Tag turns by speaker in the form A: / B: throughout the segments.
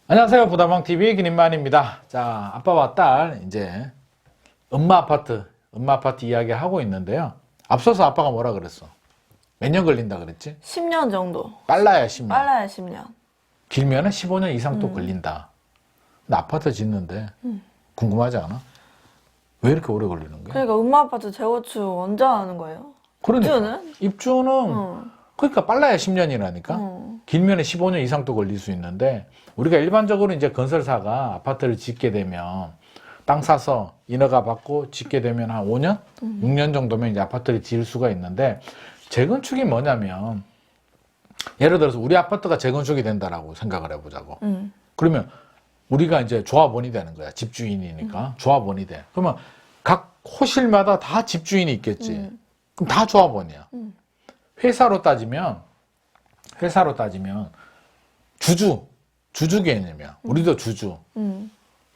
A: 안녕하세요. 부다방TV의 김인만입니다. 자, 아빠와 딸, 이제, 엄마 아파트 이야기 하고 있는데요. 앞서서 아빠가 뭐라 그랬어? 몇 년 걸린다 그랬지?
B: 10년 정도.
A: 빨라야 10년.
B: 빨라야 10년.
A: 길면은 15년 이상 또 걸린다. 근데 아파트 짓는데, 궁금하지 않아? 왜 이렇게 오래 걸리는 거야?
B: 그러니까 엄마 아파트 재건축 언제 하는 거예요?
A: 그러니까. 입주는,
B: 응.
A: 그러니까 빨라야 10년이라니까?
B: 응.
A: 길면은 15년 이상도 걸릴 수 있는데, 우리가 일반적으로 이제 건설사가 아파트를 짓게 되면, 땅 사서 인허가 받고 짓게 되면 한 5년? 6년 정도면 이제 아파트를 지을 수가 있는데, 재건축이 뭐냐면, 예를 들어서 우리 아파트가 재건축이 된다라고 생각을 해보자고. 그러면 우리가 이제 조합원이 되는 거야. 집주인이니까. 조합원이 돼. 그러면 각 호실마다 다 집주인이 있겠지. 그럼 다 조합원이야. 회사로 따지면 주주 개념이야. 우리도 주주.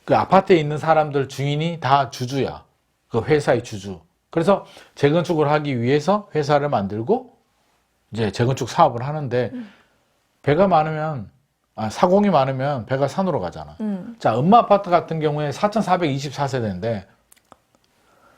A: 그 아파트에 있는 사람들 주인이 다 주주야. 그 회사의 주주. 그래서 재건축을 하기 위해서 회사를 만들고 이제 재건축 사업을 하는데 배가 많으면 사공이 많으면 배가 산으로 가잖아. 자, 엄마 아파트 같은 경우에 4,424세대인데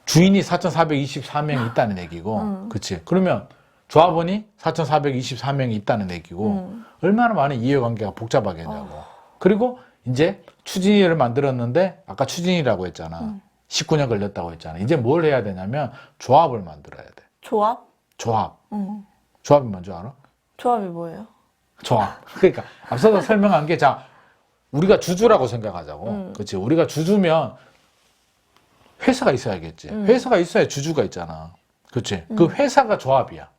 A: 주인이 4,424명이 있다는 얘기고, 그치? 그러면 조합원이 4,424명이 있다는 얘기고, 얼마나 많은 이해관계가 복잡하겠냐고. 그리고 이제 추진위를 만들었는데, 아까 추진위라고 했잖아. 19년 걸렸다고 했잖아. 이제 뭘 해야 되냐면 조합을 만들어야 돼.
B: 조합?
A: 조합. 조합이 뭔지 알아?
B: 조합이 뭐예요?
A: 조합. 그러니까 앞서서 설명한 게, 자, 우리가 주주라고 생각하자고. 그렇지? 우리가 주주면 회사가 있어야겠지. 회사가 있어야 주주가 있잖아. 그렇지? 그 회사가 조합이야.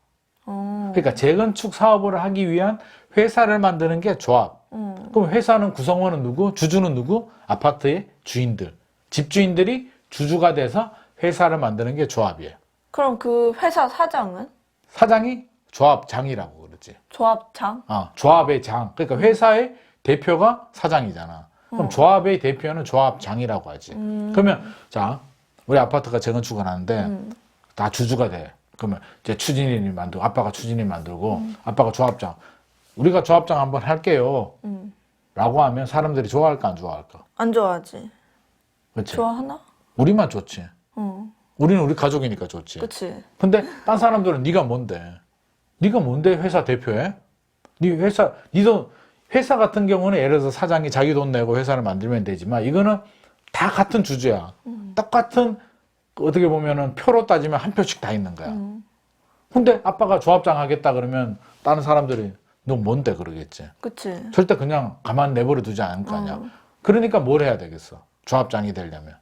A: 그러니까 재건축 사업을 하기 위한 회사를 만드는 게 조합. 그럼 회사는 구성원은 누구? 주주는 누구? 아파트의 주인들. 집주인들이 주주가 돼서 회사를 만드는 게 조합이에요.
B: 그럼 그 회사 사장은?
A: 사장이 조합장이라고 그러지.
B: 조합장?
A: 조합의 장. 그러니까 회사의 대표가 사장이잖아. 그럼 조합의 대표는 조합장이라고 하지. 그러면, 자, 우리 아파트가 재건축을 하는데, 다 주주가 돼. 그러면 이제 추진인이 만들고, 아빠가 추진인 만들고, 아빠가 조합장. 우리가 조합장 한번 할게요. 라고 하면 사람들이 좋아할까, 안 좋아할까?
B: 안 좋아하지.
A: 그렇지?
B: 좋아하나?
A: 우리만 좋지. 우리는 우리 가족이니까 좋지.
B: 그치.
A: 근데 딴 사람들은 네가 뭔데? 네가 뭔데 회사 대표해? 니도 회사 같은 경우는 예를 들어서 사장이 자기 돈 내고 회사를 만들면 되지만 이거는 다 같은 주주야. 똑같은 어떻게 보면은 표로 따지면 한 표씩 다 있는 거야. 근데 아빠가 조합장 하겠다 그러면 다른 사람들이 너 뭔데 그러겠지.
B: 그치.
A: 절대 그냥 가만 내버려 두지 않을 거 아니야. 그러니까 뭘 해야 되겠어? 조합장이 되려면.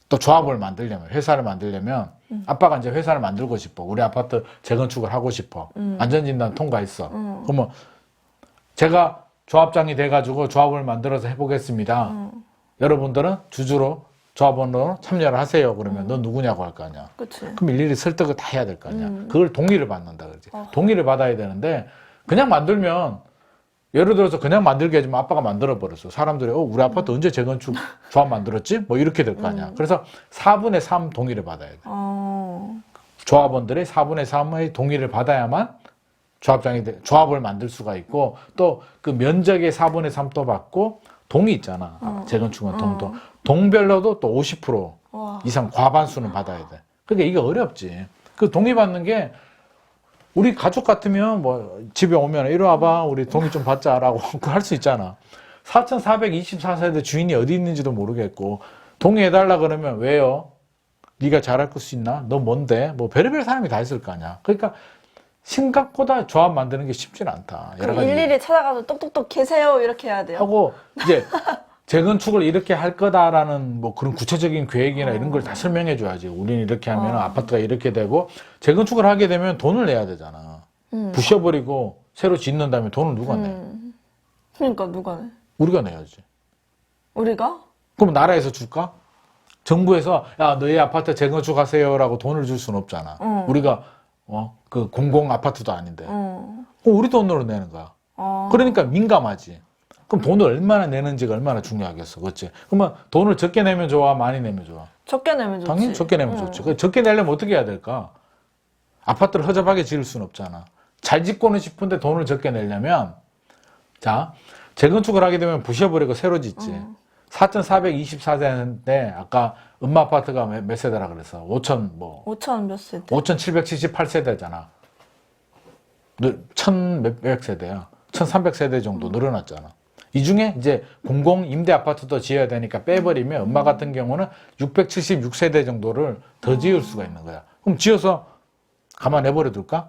A: 또 조합을 만들려면, 회사를 만들려면, 아빠가 이제 회사를 만들고 싶어. 우리 아파트 재건축을 하고 싶어. 안전진단 통과했어. 그러면 제가 조합장이 돼가지고 조합을 만들어서 해보겠습니다. 여러분들은 주주로, 조합원으로 참여를 하세요. 그러면 넌 누구냐고 할 거 아니야.
B: 그치.
A: 그럼 일일이 설득을 다 해야 될 거 아니야. 그걸 동의를 받는다 그러지. 동의를 받아야 되는데, 그냥 만들면, 예를 들어서 그냥 만들게 하지만 아빠가 만들어버렸어. 사람들이, 우리 아파트 언제 재건축 조합 만들었지? 뭐 이렇게 될 거 아니야. 그래서 4분의 3 동의를 받아야 돼. 조합원들의 4분의 3의 동의를 받아야만 조합을 만들 수가 있고, 또 그 면적의 4분의 3도 받고, 동이 있잖아. 재건축은 동도. 동별로도 또 50% 이상 과반수는 받아야 돼. 그러니까 이게 어렵지. 그 동의 받는 게 우리 가족 같으면 뭐 집에 오면 이리 와봐 우리 동의 좀 받자라고 할 수 있잖아. 4,424세대 주인이 어디 있는지도 모르겠고 동의해달라 그러면 왜요? 네가 잘할 수 있나? 너 뭔데? 뭐 별의별 사람이 다 있을 거 아니야. 그러니까 생각보다 조합 만드는 게 쉽지는 않다. 여러
B: 그럼
A: 가지
B: 일일이 찾아가서 똑똑똑 계세요 이렇게 해야 돼요.
A: 하고 이제 재건축을 이렇게 할 거다라는 뭐 그런 구체적인 계획이나 이런 걸 다 설명해 줘야지. 우리는 이렇게 하면 아파트가 이렇게 되고 재건축을 하게 되면 돈을 내야 되잖아. 부셔버리고 새로 짓는 다음에 돈을 누가 내?
B: 그러니까 누가 내?
A: 우리가 내야지.
B: 우리가?
A: 그럼 나라에서 줄까? 정부에서 야 너희 아파트 재건축하세요라고 돈을 줄 수는 없잖아. 우리가 그 공공 아파트도 아닌데. 우리 돈으로 내는 거야. 그러니까 민감하지. 그럼 돈을 얼마나 내는지가 얼마나 중요하겠어. 그렇지? 그러면 돈을 적게 내면 좋아? 많이 내면 좋아?
B: 적게 내면 좋지.
A: 당연히 적게 내면 좋지. 그 적게 내려면 어떻게 해야 될까? 아파트를 허접하게 지을 수는 없잖아. 잘 짓고는 싶은데 돈을 적게 내려면, 자, 재건축을 하게 되면 부셔버리고 새로 짓지. 4,424세대인데 아까 엄마 아파트가 몇 세대라 그랬어?
B: 5천 몇 세대?
A: 5,778세대잖아. 1,000 몇백 세대야. 1,300세대 정도 늘어났잖아. 이 중에 이제 공공 임대 아파트도 지어야 되니까 빼버리면 엄마 같은 경우는 676세대 정도를 더 지을 수가 있는 거야. 그럼 지어서 가만 내버려 둘까?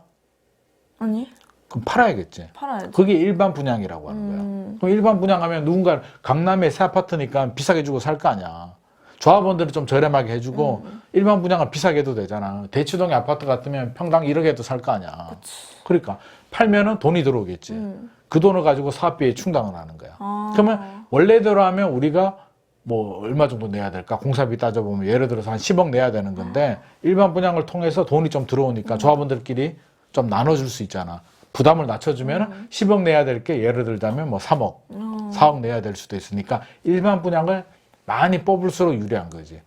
B: 아니,
A: 그럼 팔아야겠지.
B: 팔아야지.
A: 그게 일반 분양이라고 하는 거야. 그럼 일반 분양하면 누군가 강남에 새 아파트니까 비싸게 주고 살 거 아니야. 조합원들은 좀 저렴하게 해주고 일반 분양은 비싸게 해도 되잖아. 대치동의 아파트 같으면 평당 1억에도 살 거 아니야. 그러니까 팔면은 돈이 들어오겠지. 그 돈을 가지고 사업비에 충당을 하는 거야. 그러면 원래대로 하면 우리가 뭐 얼마 정도 내야 될까? 공사비 따져보면 예를 들어서 한 10억 내야 되는 건데 일반 분양을 통해서 돈이 좀 들어오니까 조합원들끼리 좀 나눠줄 수 있잖아. 부담을 낮춰주면 10억 내야 될 게 예를 들자면 뭐 3억, 4억 내야 될 수도 있으니까 일반 분양을 많이 뽑을수록 유리한 거지.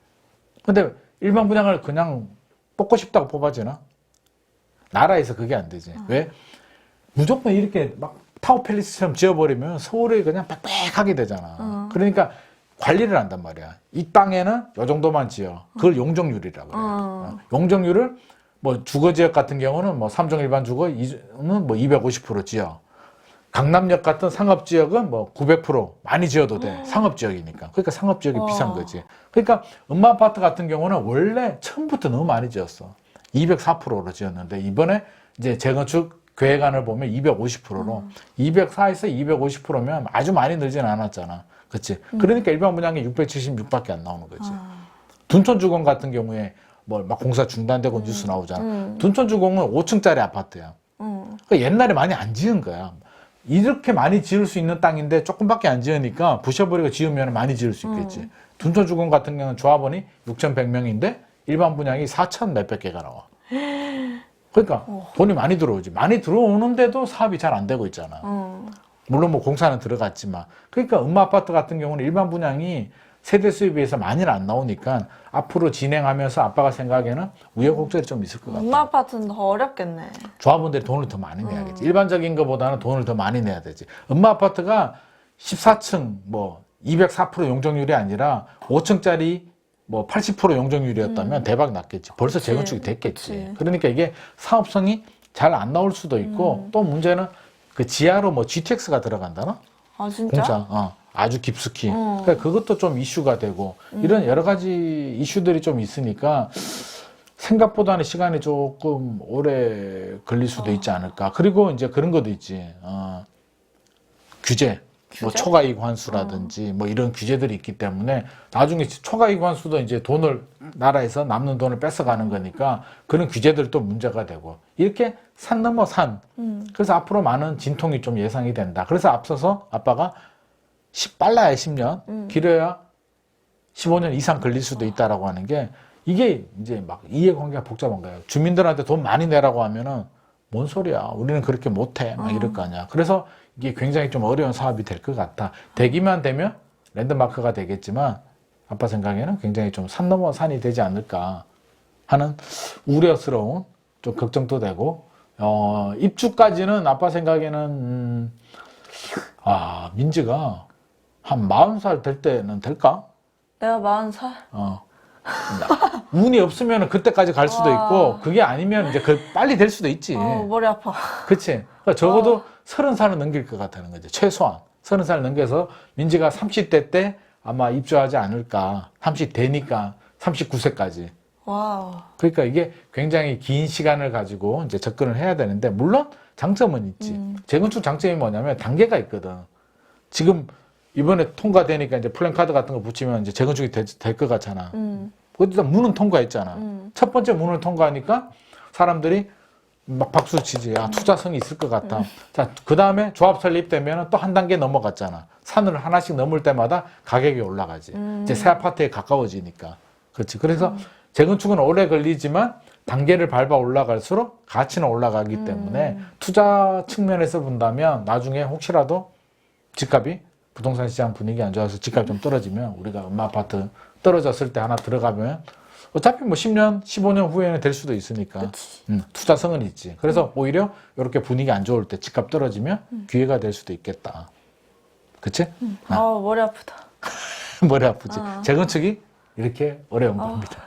A: 근데 일반 분양을 그냥 뽑고 싶다고 뽑아지나? 나라에서 그게 안 되지. 왜? 무조건 이렇게 막 타워팰리스처럼 지어버리면 서울이 그냥 빽빽하게 되잖아. 그러니까 관리를 한단 말이야. 이 땅에는 요 정도만 지어. 그걸 용적률이라고 그래. 용적률을 뭐 주거지역 같은 경우는 뭐 3종 일반 주거는 뭐 250% 지어. 강남역 같은 상업지역은 뭐 900% 많이 지어도 돼. 상업지역이니까. 그러니까 상업지역이 비싼 거지. 그러니까 엄마 아파트 같은 경우는 원래 처음부터 너무 많이 지었어. 204%로 지었는데 이번에 이제 재건축 계획안을 보면 250%로 204에서 250%면 아주 많이 늘지는 않았잖아. 그치? 그러니까 일반 분양이 676밖에 안 나오는 거지. 둔촌주공 같은 경우에 뭐 막 공사 중단되고 뉴스 나오잖아. 둔촌주공은 5층짜리 아파트야. 그러니까 옛날에 많이 안 지은 거야. 이렇게 많이 지을 수 있는 땅인데 조금밖에 안 지으니까 부셔버리고 지으면 많이 지을 수 있겠지. 둔촌주공 같은 경우는 조합원이 6,100명인데 일반 분양이 4,000 몇백 개가 나와. 그러니까 돈이 많이 들어오지. 많이 들어오는데도 사업이 잘 안 되고 있잖아. 물론 뭐 공사는 들어갔지만. 그러니까 엄마 아파트 같은 경우는 일반 분양이 세대 수에 비해서 많이는 안 나오니까 앞으로 진행하면서 아빠가 생각에는 우여곡절이 좀 있을 것 같아.
B: 엄마 아파트는 더 어렵겠네.
A: 조합원들이 돈을 더 많이 내야겠지. 일반적인 것보다는 돈을 더 많이 내야 되지. 엄마 아파트가 14층 뭐 204% 용적률이 아니라 5층짜리 뭐 80% 용적률이었다면 대박 났겠지. 벌써 재건축이 됐겠지.
B: 그치.
A: 그러니까 이게 사업성이 잘 안 나올 수도 있고 또 문제는 그 지하로 뭐 GTX가 들어간다나?
B: 아, 진짜?
A: 공사. 아주 깊숙이. 그러니까 그것도 좀 이슈가 되고 이런 여러 가지 이슈들이 좀 있으니까 생각보다는 시간이 조금 오래 걸릴 수도 있지 않을까. 그리고 이제 그런 것도 있지. 규제. 뭐 초과이익 환수라든지 뭐 이런 규제들이 있기 때문에 나중에 초과이익 환수도 이제 돈을 나라에서 남는 돈을 뺏어가는 거니까 그런 규제들도 문제가 되고 이렇게 산 넘어 산. 그래서 앞으로 많은 진통이 좀 예상이 된다. 그래서 앞서서 아빠가 빨라야 10년, 길어야 15년 이상 걸릴 수도 있다라고 하는 게 이게 이제 막 이해관계가 복잡한 거예요. 주민들한테 돈 많이 내라고 하면은 뭔 소리야. 우리는 그렇게 못해. 막 이럴 거 아니야. 그래서 이게 굉장히 좀 어려운 사업이 될 것 같아. 되기만 되면 랜드마크가 되겠지만 아빠 생각에는 굉장히 좀 산 넘어 산이 되지 않을까 하는 우려스러운 좀 걱정도 되고 입주까지는 아빠 생각에는 민지가 한 40살 될 때는 될까?
B: 내가 40살?
A: 운이 없으면 그때까지 갈 수도 있고 그게 아니면 이제 빨리 될 수도 있지.
B: 머리 아파.
A: 그치? 그러니까 적어도 30살은 넘길 것 같다는 거지. 최소한 30살 넘겨서 민지가 30대 때 아마 입주하지 않을까. 30대니까 39세까지.
B: 와우.
A: 그러니까 이게 굉장히 긴 시간을 가지고 이제 접근을 해야 되는데 물론 장점은 있지. 재건축 장점이 뭐냐면 단계가 있거든. 지금 이번에 통과되니까 이제 플랜카드 같은 거 붙이면 이제 재건축이 될 것 같잖아. 거기다 문은 통과했잖아. 첫 번째 문을 통과하니까 사람들이 막 박수 치지. 투자성이 있을 것 같다. 자, 그 다음에 조합 설립되면 또 한 단계 넘어갔잖아. 산을 하나씩 넘을 때마다 가격이 올라가지. 이제 새 아파트에 가까워지니까. 그렇지. 그래서 재건축은 오래 걸리지만 단계를 밟아 올라갈수록 가치는 올라가기 때문에 투자 측면에서 본다면 나중에 혹시라도 집값이 부동산 시장 분위기 안 좋아서 집값이 좀 떨어지면 우리가 엄마 아파트 떨어졌을 때 하나 들어가면 어차피 뭐 10년, 15년 후에는 될 수도 있으니까 투자성은 있지. 그래서 오히려 이렇게 분위기 안 좋을 때 집값 떨어지면 기회가 될 수도 있겠다. 그치?
B: 아, 머리 아프다.
A: 머리 아프지. 재건축이 이렇게 어려운 겁니다.